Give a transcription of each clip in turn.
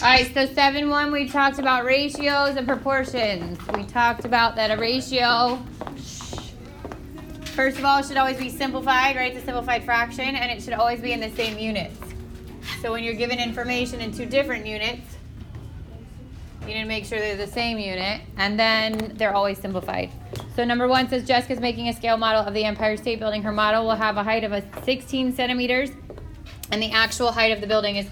All right, so 7.1, we talked about ratios and proportions. We talked about that a ratio, first of all, should always be simplified, right? It's a simplified fraction, and it should always be in the same units. So when you're given information in two different units, you need to make sure they're the same unit, and then they're always simplified. So number 1 says Jessica's making a scale model of the Empire State Building. Her model will have a height of 16 centimeters, and the actual height of the building is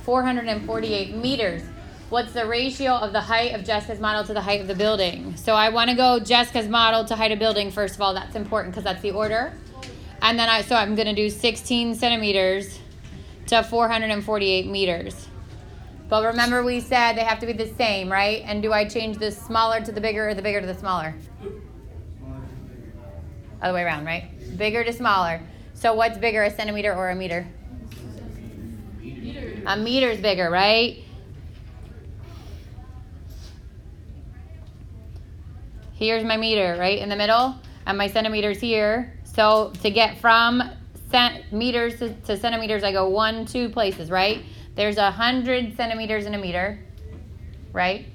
448 meters. What's the ratio of the height of Jessica's model to the height of the building? So I want to go Jessica's model to height of building first of all. That's important because that's the order. And then I'm going to do 16 centimeters to 448 meters. But remember we said they have to be the same, right? And do I change the smaller to the bigger or the bigger to the smaller? Other way around, right? Bigger to smaller. So what's bigger, a centimeter or a meter? A meter's bigger, right? Here's my meter, right, in the middle, and my centimeters here. So to get from meters to centimeters, I go 2 places, right? There's 100 centimeters in a meter, right?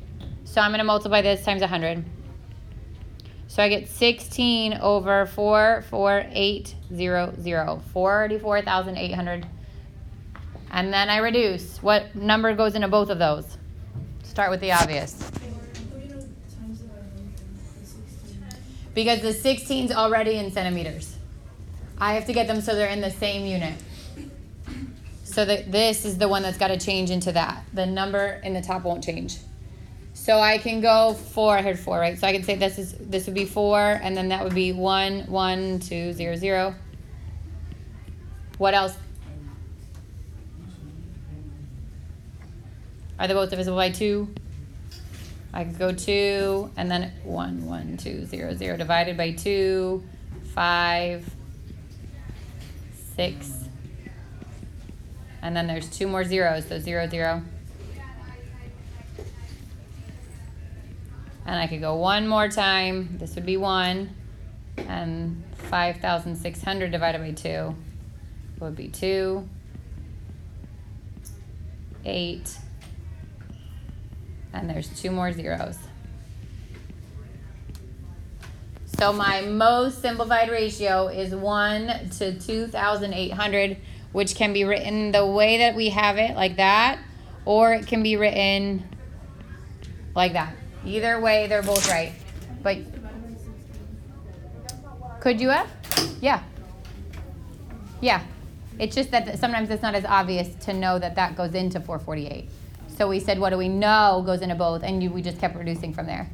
So I'm going to multiply this times 100. So I get 16 over 44800, 44,800. And then I reduce. What number goes into both of those? Start with the obvious. Because the 16's already in centimeters. I have to get them so they're in the same unit. So that this is the one that's got to change into that. The number in the top won't change. So I can go 4. I heard 4, right? So I can say this would be 4, and then that would be 1, 1, 2, 0, 0. What else? Are they both divisible by 2? I could go 2, and then 1, 1, 2, 0, 0 divided by 2, 5, 6, and then there's 2 more zeros, so 0, 0. And I could go 1 more time. This would be 1, and 5,600 divided by 2 would be 2, 8. And there's 2 more zeros. So my most simplified ratio is 1 to 2,800, which can be written the way that we have it, like that, or it can be written like that. Either way, they're both right. But could you have? Yeah. Yeah. It's just that sometimes it's not as obvious to know that that goes into 448. So we said, what do we know goes into both? And we just kept reducing from there.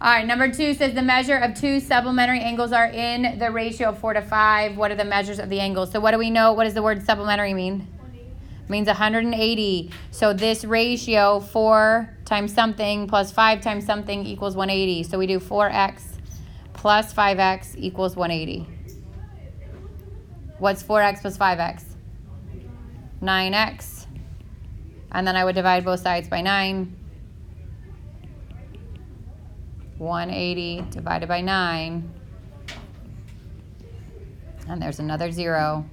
All right, number 2 says the measure of 2 supplementary angles are in the ratio of 4 to 5. What are the measures of the angles? So what do we know? What does the word supplementary mean? It means 180. So this ratio, 4 times something plus 5 times something equals 180. So we do 4x plus 5x equals 180. What's 4x plus 5x? 9x, and then I would divide both sides by 9. 180 divided by 9, and there's another 0.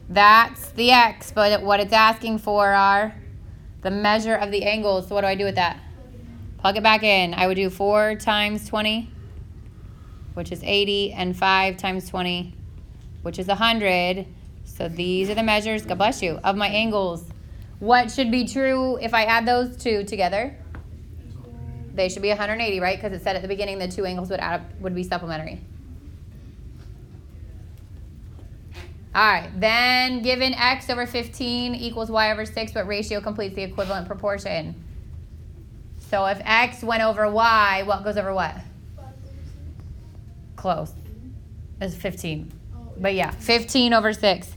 That's the x, but what it's asking for are the measure of the angles. So what do I do with that? Plug it back in. I would do 4 times 20, which is 80, and 5 times 20, which is 100. So these are the measures, God bless you, of my angles. What should be true if I add those two together? They should be 180, right? Because it said at the beginning the 2 angles would add up, would be supplementary. All right, then given x over 15 equals y over 6, what ratio completes the equivalent proportion? So if x went over y, what goes over what? Close. It's 15. But yeah, 15 over 6.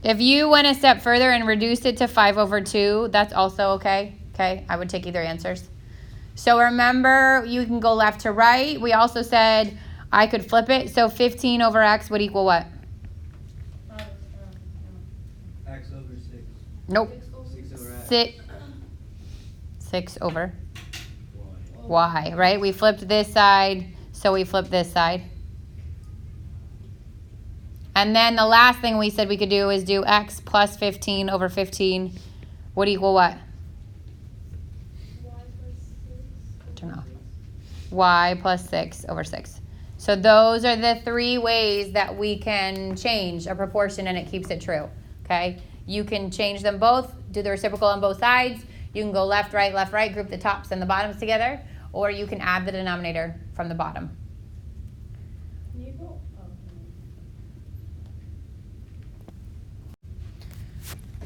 If you went a step further and reduced it to 5 over 2, that's also okay. Okay, I would take either answers. So remember, you can go left to right. We also said I could flip it. So 15 over x would equal what? X over 6. Nope. 6 over x. 6 over y, right? We flipped this side, so we flipped this side. And then the last thing we said we could do is do x plus 15 over 15 would equal what? Turn off. Y plus 6 over 6. So those are the three ways that we can change a proportion and it keeps it true, okay? You can change them both, do the reciprocal on both sides. You can go left, right, group the tops and the bottoms together, or you can add the denominator from the bottom.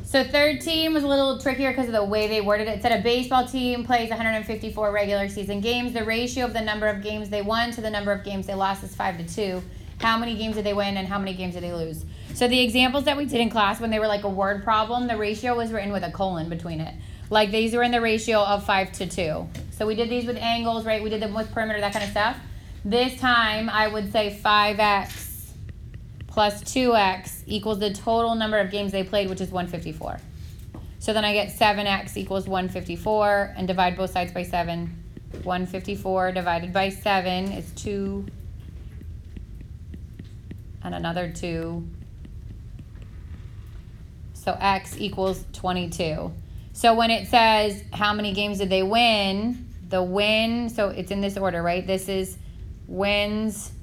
So third team was a little trickier because of the way they worded it. It said a baseball team plays 154 regular season games. The ratio of the number of games they won to the number of games they lost is 5-2. How many games did they win and how many games did they lose? So the examples that we did in class when they were like a word problem, the ratio was written with a colon between it. Like these were in the ratio of 5-2. So we did these with angles, right? We did them with perimeter, that kind of stuff. This time I would say 5x plus 2x equals the total number of games they played, which is 154. So then I get 7x equals 154 and divide both sides by 7. 154 divided by 7 is 2 and another 2. So x equals 22. So when it says how many games did they win, the win, so it's in this order, right? This is wins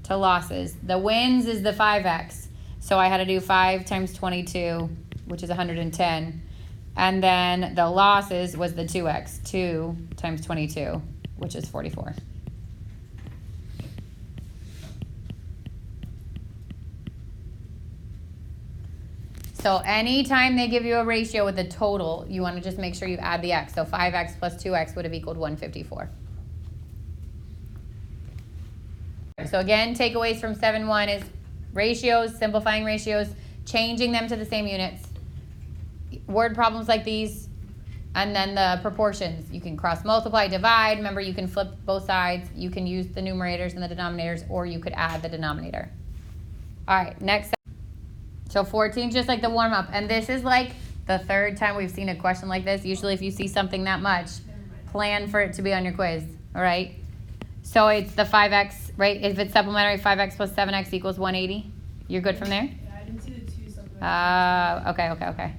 to losses. The wins is the 5x. So I had to do 5 times 22, which is 110. And then the losses was the 2x. 2 times 22, which is 44. So anytime they give you a ratio with a total, you want to just make sure you add the x. So 5x plus 2x would have equaled 154. So again, takeaways from 7.1 is ratios, simplifying ratios, changing them to the same units, word problems like these, and then the proportions. You can cross multiply, divide. Remember, you can flip both sides. You can use the numerators and the denominators, or you could add the denominator. All right, next. So 14 is just like the warm-up. And this is like the third time we've seen a question like this. Usually if you see something that much, plan for it to be on your quiz, all right? So it's the 5x, right? If it's supplementary, 5x plus 7x equals 180. You're good from there? Yeah, I didn't see the 2 supplementary. Okay.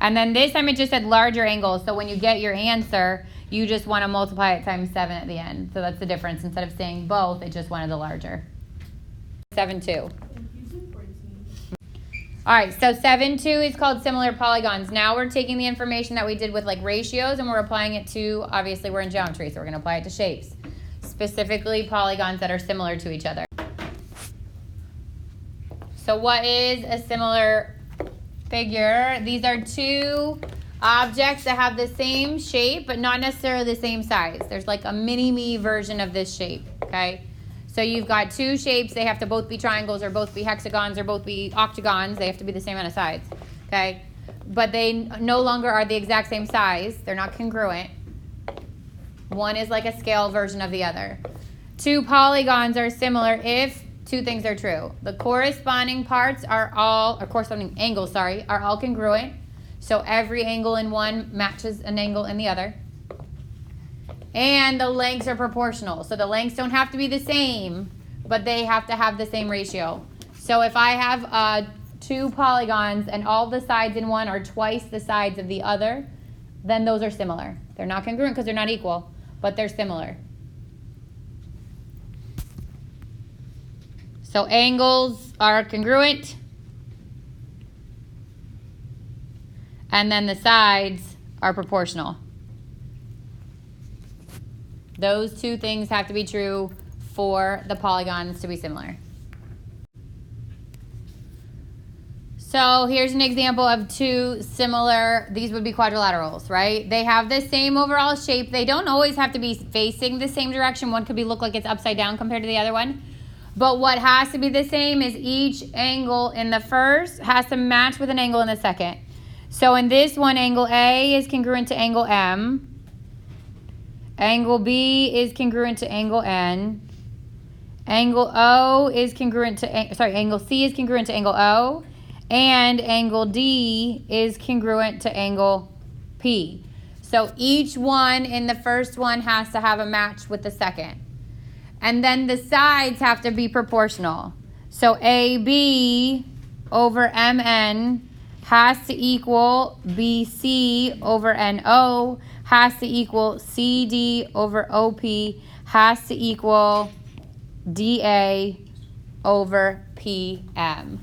And then this time it just said larger angles. So when you get your answer, you just want to multiply it times 7 at the end. So that's the difference. Instead of saying both, it just wanted the larger. 7.2. All right, so 7.2 is called similar polygons. Now we're taking the information that we did with like ratios and we're applying it to, obviously we're in geometry, so we're going to apply it to shapes. Specifically polygons that are similar to each other. So what is a similar figure? These are two objects that have the same shape but not necessarily the same size. There's like a mini-me version of this shape, okay? So you've got two shapes. They have to both be triangles or both be hexagons or both be octagons. They have to be the same amount of sides, okay? But they no longer are the exact same size. They're not congruent. One is like a scale version of the other. Two polygons are similar if two things are true. The corresponding parts are all, or corresponding angles, sorry, are all congruent. So every angle in one matches an angle in the other. And the lengths are proportional. So the lengths don't have to be the same, but they have to have the same ratio. So if I have two polygons and all the sides in one are twice the sides of the other, then those are similar. They're not congruent because they're not equal, but they're similar. So angles are congruent. And then the sides are proportional. Those two things have to be true for the polygons to be similar. So here's an example of two similar, these would be quadrilaterals, right? They have the same overall shape. They don't always have to be facing the same direction. One could look like it's upside down compared to the other one. But what has to be the same is each angle in the first has to match with an angle in the second. So in this one, angle A is congruent to angle M. Angle B is congruent to angle N. Angle O is congruent to, angle C is congruent to angle O. And angle D is congruent to angle P. So each one in the first one has to have a match with the second. And then the sides have to be proportional. So AB over MN has to equal BC over NO, has to equal CD over OP, has to equal DA over PM.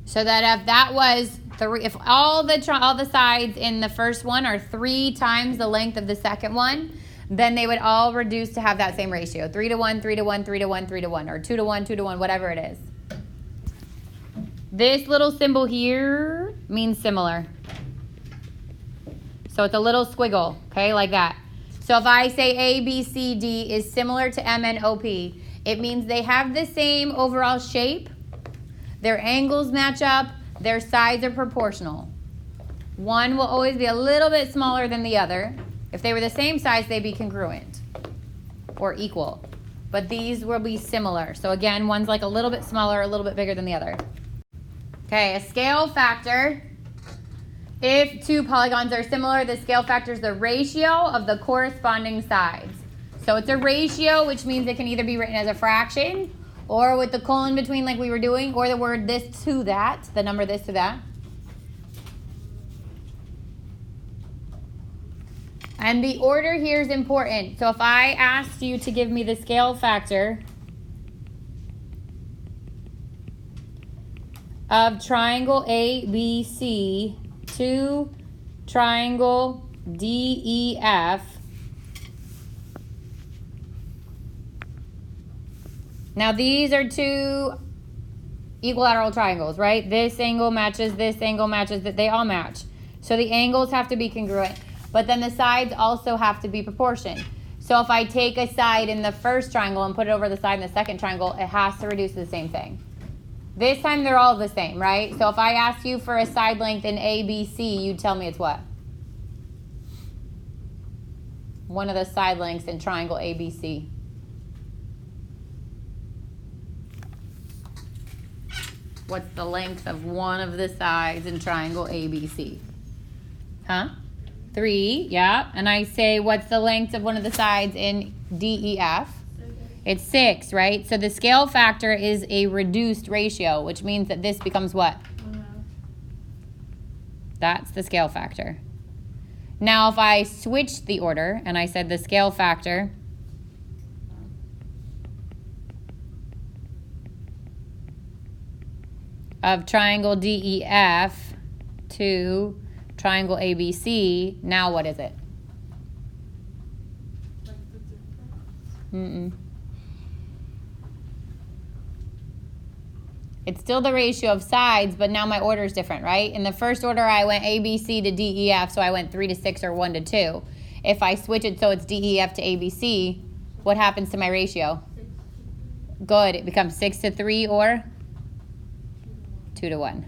So that if that was if all the sides in the first one are 3 times the length of the second one, then they would all reduce to have that same ratio. 3 to 1, 3 to 1, 3 to 1, 3 to 1, or 2 to 1, 2 to 1, whatever it is. This little symbol here means similar. So it's a little squiggle, okay, like that. So if I say ABCD is similar to MNOP, it means they have the same overall shape, their angles match up, their sides are proportional. One will always be a little bit smaller than the other. If they were the same size, they'd be congruent or equal. But these will be similar. So again, one's like a little bit smaller, a little bit bigger than the other. Okay, a scale factor. If 2 polygons are similar, the scale factor is the ratio of the corresponding sides. So it's a ratio, which means it can either be written as a fraction or with the colon between like we were doing, or the word this to that, the number this to that. And the order here is important. So if I asked you to give me the scale factor of triangle ABC to triangle DEF, now these are 2 equilateral triangles, right? This angle matches, that they all match. So the angles have to be congruent, but then the sides also have to be proportioned. So if I take a side in the first triangle and put it over the side in the second triangle, it has to reduce to the same thing. This time they're all the same, right? So if I asked you for a side length in ABC, you'd tell me it's what? One of the side lengths in triangle ABC. What's the length of one of the sides in triangle ABC? Huh? 3, yeah. And I say, what's the length of one of the sides in DEF? It's 6, right? So the scale factor is a reduced ratio, which means that this becomes what? That's the scale factor. Now if I switched the order and I said the scale factor of triangle DEF to triangle ABC, now what is it? It's still the ratio of sides, but now my order is different, right? In the first order, I went ABC to DEF, so I went 3 to 6 or 1 to 2. If I switch it so it's DEF to ABC, what happens to my ratio? Good. It becomes 6 to 3 or 2 to 1.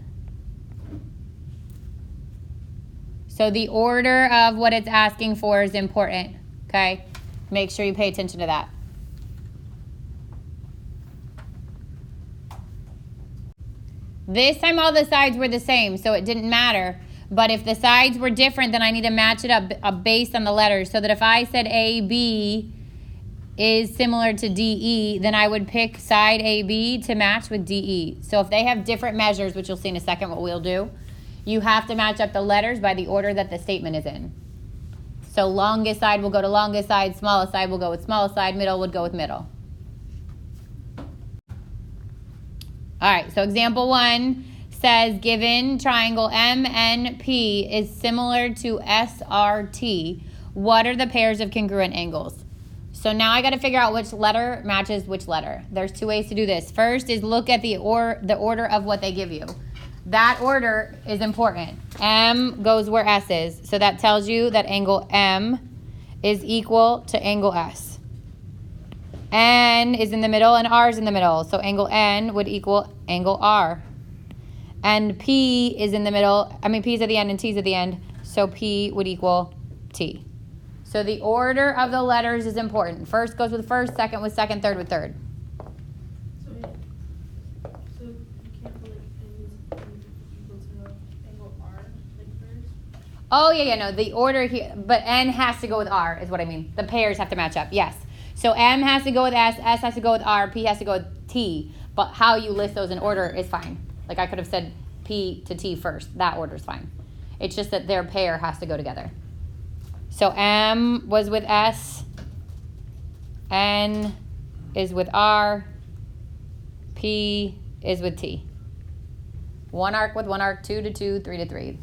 So the order of what it's asking for is important, okay? Make sure you pay attention to that. This time all the sides were the same, so it didn't matter. But if the sides were different, then I need to match it up based on the letters. So that if I said AB is similar to DE, then I would pick side AB to match with DE. So if they have different measures, which you'll see in a second what we'll do, you have to match up the letters by the order that the statement is in. So longest side will go to longest side, smallest side will go with smallest side, middle would go with middle. All right, so example 1 says given triangle MNP is similar to SRT, what are the pairs of congruent angles? So now I got to figure out which letter matches which letter. There's 2 ways to do this. First is look at the order of what they give you. That order is important. M goes where S is. So that tells you that angle M is equal to angle S. N is in the middle and R is in the middle. So angle N would equal angle R. And P is in the middle. I mean, P is at the end and T is at the end. So P would equal T. So the order of the letters is important. First goes with first, second with second, third with third. So you can't put like equal to angle R like first? Oh, yeah, no, the order here, but N has to go with R is what I mean. The pairs have to match up, yes. So M has to go with S, S has to go with R, P has to go with T. But how you list those in order is fine. Like I could have said P to T first. That order is fine. It's just that their pair has to go together. So M was with S, N is with R, P is with T. One arc with one arc, 2 to 2, 3 to 3.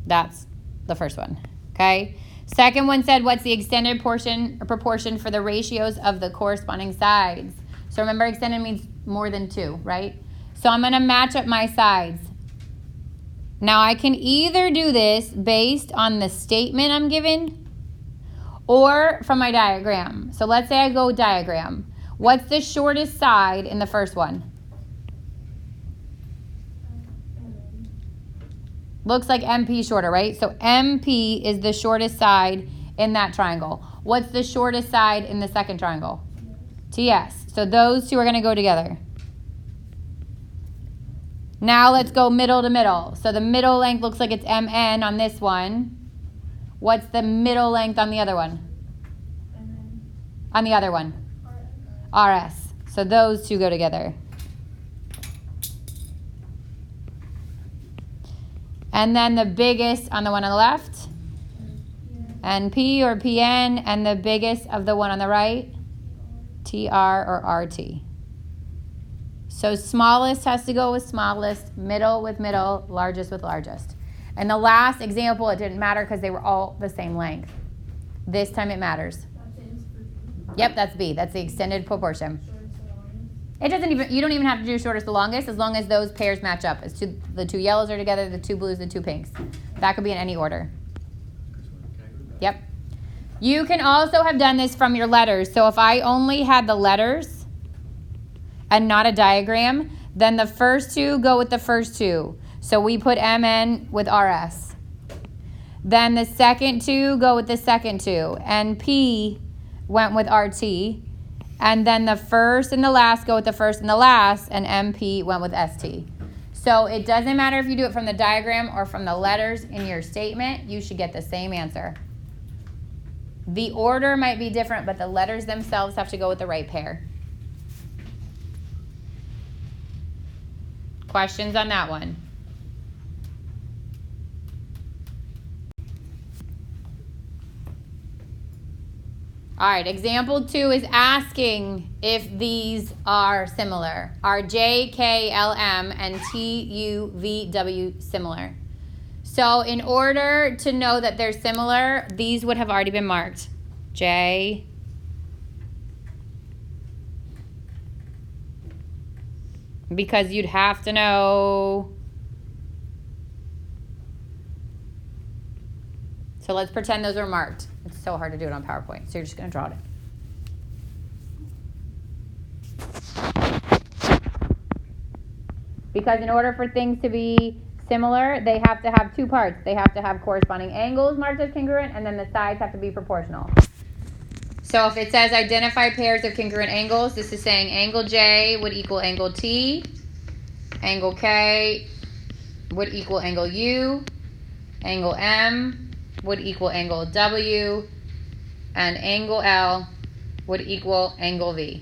That's the first one, okay? Second one said, what's the extended portion or proportion for the ratios of the corresponding sides? So remember, extended means more than 2, right? So I'm going to match up my sides. Now I can either do this based on the statement I'm given or from my diagram. So let's say I go diagram. What's the shortest side in the first one? Looks like MP shorter, right? So MP is the shortest side in that triangle. What's the shortest side in the second triangle? TS. So those two are going to go together. Now let's go middle to middle. So the middle length looks like it's MN on this one. What's the middle length on the other one? On the other one? RS. So those two go together. And then the biggest on the one on the left, NP or PN, and the biggest of the one on the right, TR or RT. So smallest has to go with smallest, middle with middle, largest with largest. And the last example, it didn't matter because they were all the same length. This time it matters. Yep, that's B. That's the extended proportion. It doesn't even, you don't even have to do shortest to longest as long as those pairs match up. As the two yellows are together, the two blues, the two pinks. That could be in any order. Yep. You can also have done this from your letters. So if I only had the letters and not a diagram, then the first two go with the first two. So we put MN with RS. Then the second two go with the second two. And P went with RT. And then the first and the last go with the first and the last, and MP went with ST. So it doesn't matter if you do it from the diagram or from the letters in your statement, you should get the same answer. The order might be different, but the letters themselves have to go with the right pair. Questions on that one? All right, example 2 is asking if these are similar. Are JKLM and TUVW similar? So in order to know that they're similar, these would have already been marked. J, because you'd have to know. So let's pretend those are marked. It's so hard to do it on PowerPoint, so you're just going to draw it. Because in order for things to be similar, they have to have two parts. They have to have corresponding angles marked as congruent, and then the sides have to be proportional. So if it says identify pairs of congruent angles, this is saying angle J would equal angle T, angle K would equal angle U, angle M would equal angle W, and angle L would equal angle V.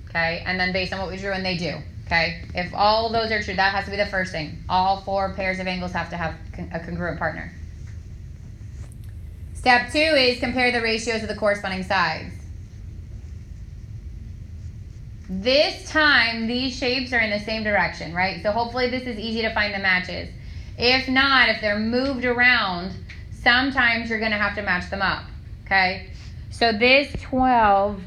Okay, and then based on what we drew, and they do. Okay, if all of those are true, that has to be the first thing. All 4 pairs of angles have to have a congruent partner. Step 2 is compare the ratios of the corresponding sides. This time, these shapes are in the same direction, right? So hopefully this is easy to find the matches. If not, if they're moved around, sometimes you're going to have to match them up, okay? So this 12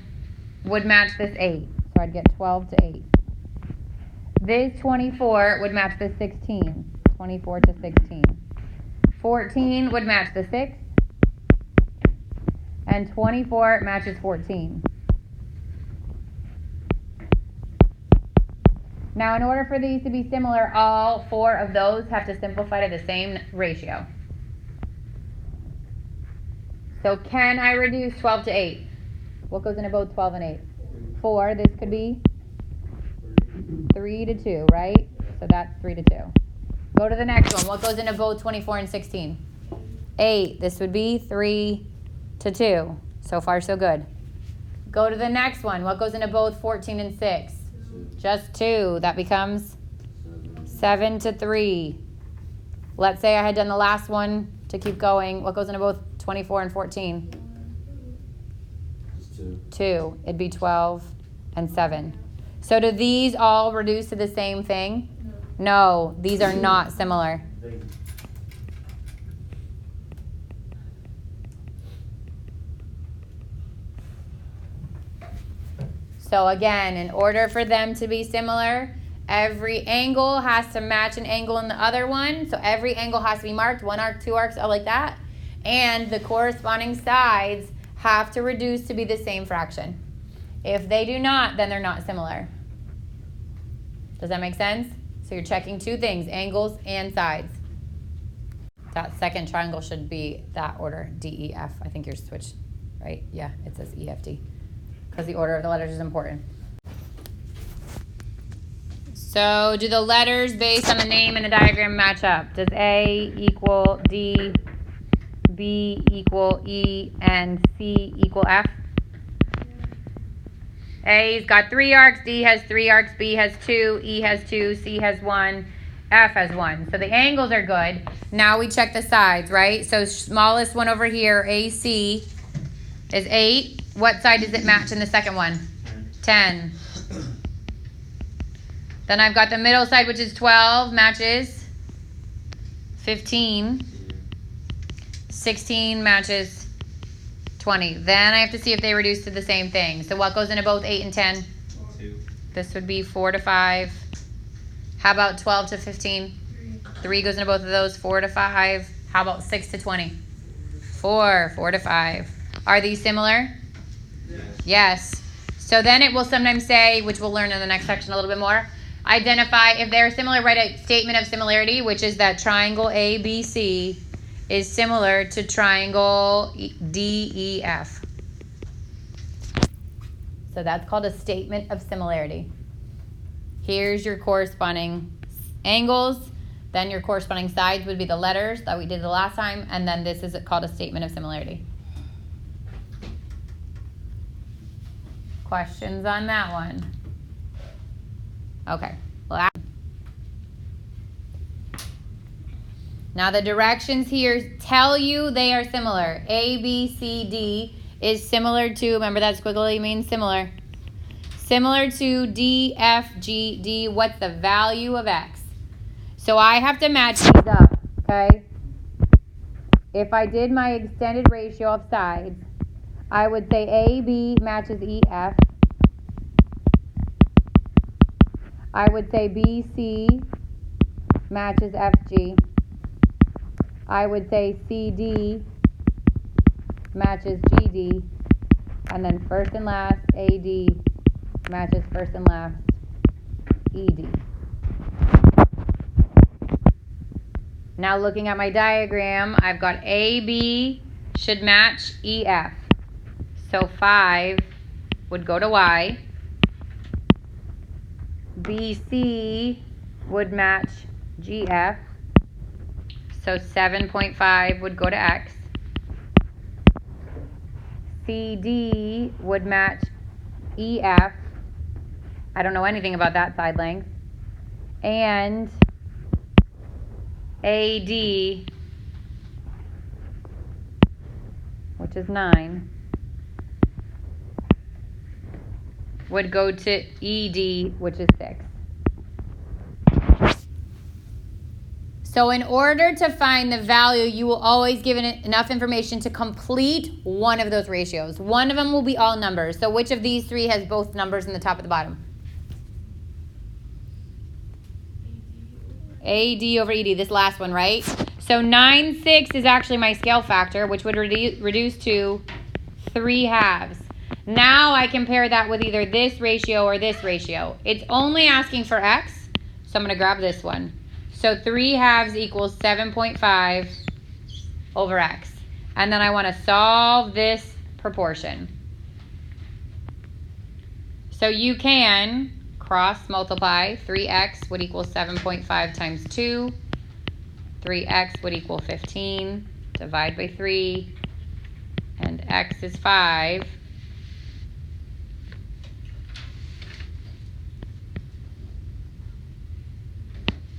would match this 8. So I'd get 12 to 8. This 24 would match the 16. 24 to 16. 14 would match the 6. And 24 matches 14. Now, in order for these to be similar, all 4 of those have to simplify to the same ratio. So can I reduce 12 to 8? What goes into both 12 and 8? 4. This could be 3 to 2, right? So that's 3 to 2. Go to the next one. What goes into both 24 and 16? 8. This would be 3 to 2. So far, so good. Go to the next one. What goes into both 14 and 6? Just 2. That becomes 7 to 3. Let's say I had done the last one to keep going. What goes into both 24 and 14? 2. It'd be 12 and 7. So do these all reduce to the same thing? No, these are not similar. So again, in order for them to be similar, every angle has to match an angle in the other one. So every angle has to be marked, 1 arc, 2 arcs, all like that. And the corresponding sides have to reduce to be the same fraction. If they do not, then they're not similar. Does that make sense? So you're checking 2 things, angles and sides. That second triangle should be that order, D, E, F. I think you're switched, right? Yeah, it says E, F, D. Because the order of the letters is important. So do the letters based on the name in the diagram match up? Does A equal D, B equal E, and C equal F? A's got 3 arcs, D has 3 arcs, B has 2, E has 2, C has 1, F has 1. So the angles are good. Now we check the sides, right? So smallest one over here, AC, is 8. What side does it match in the second one? 10. Then I've got the middle side, which is 12, matches 15. 16 matches 20. Then I have to see if they reduce to the same thing. So what goes into both 8 and 10? 2. This would be 4 to 5. How about 12 to 15? 3 goes into both of those, 4 to 5. How about 6 to 20? 4 to 5. Are these similar? Yes. So then it will sometimes say, which we'll learn in the next section a little bit more, identify if they're similar, write a statement of similarity, which is that triangle ABC is similar to triangle DEF. So that's called a statement of similarity. Here's your corresponding angles. Then your corresponding sides would be the letters that we did the last time. And then this is called a statement of similarity. Questions on that one? Okay. Now the directions here tell you they are similar. A, B, C, D is similar to, remember that squiggly means similar. Similar to D, F, G, D. What's the value of X? So I have to match these up, okay? If I did my extended ratio of sides, I would say AB matches EF. I would say BC matches FG. I would say CD matches GD. And then first and last, AD matches first and last, ED. Now looking at my diagram, I've got AB should match EF. So 5 would go to Y. BC would match GF. So 7.5 would go to X. CD would match EF. I don't know anything about that side length. And AD, which is 9, would go to ED, which is 6. So in order to find the value, you will always give it enough information to complete one of those ratios. One of them will be all numbers. So which of these 3 has both numbers in the top and the bottom? AD over ED, this last one, right? So 9, 6 is actually my scale factor, which would reduce to 3/2. Now I compare that with either this ratio or this ratio. It's only asking for X, so I'm going to grab this one. So 3/2 equals 7.5 over X. And then I want to solve this proportion. So you can cross multiply. 3x would equal 7.5 times 2. 3x would equal 15. divide by 3, and x is 5.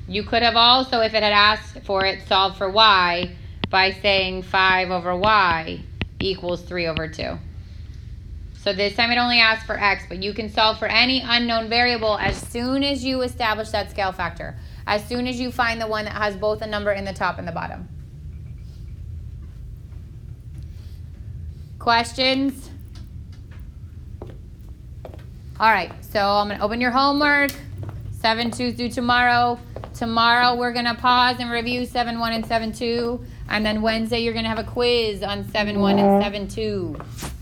You could have also, if it had asked for it, solved for y by saying 5 over y equals 3 over 2. So this time it only asks for x, but you can solve for any unknown variable as soon as you establish that scale factor. As soon as you find the one that has both a number in the top and the bottom. Questions? All right, so I'm going to open your homework. 7-2 due tomorrow. Tomorrow we're going to pause and review 7-1 and 7-2. And then Wednesday you're going to have a quiz on 7-1 and 7-2.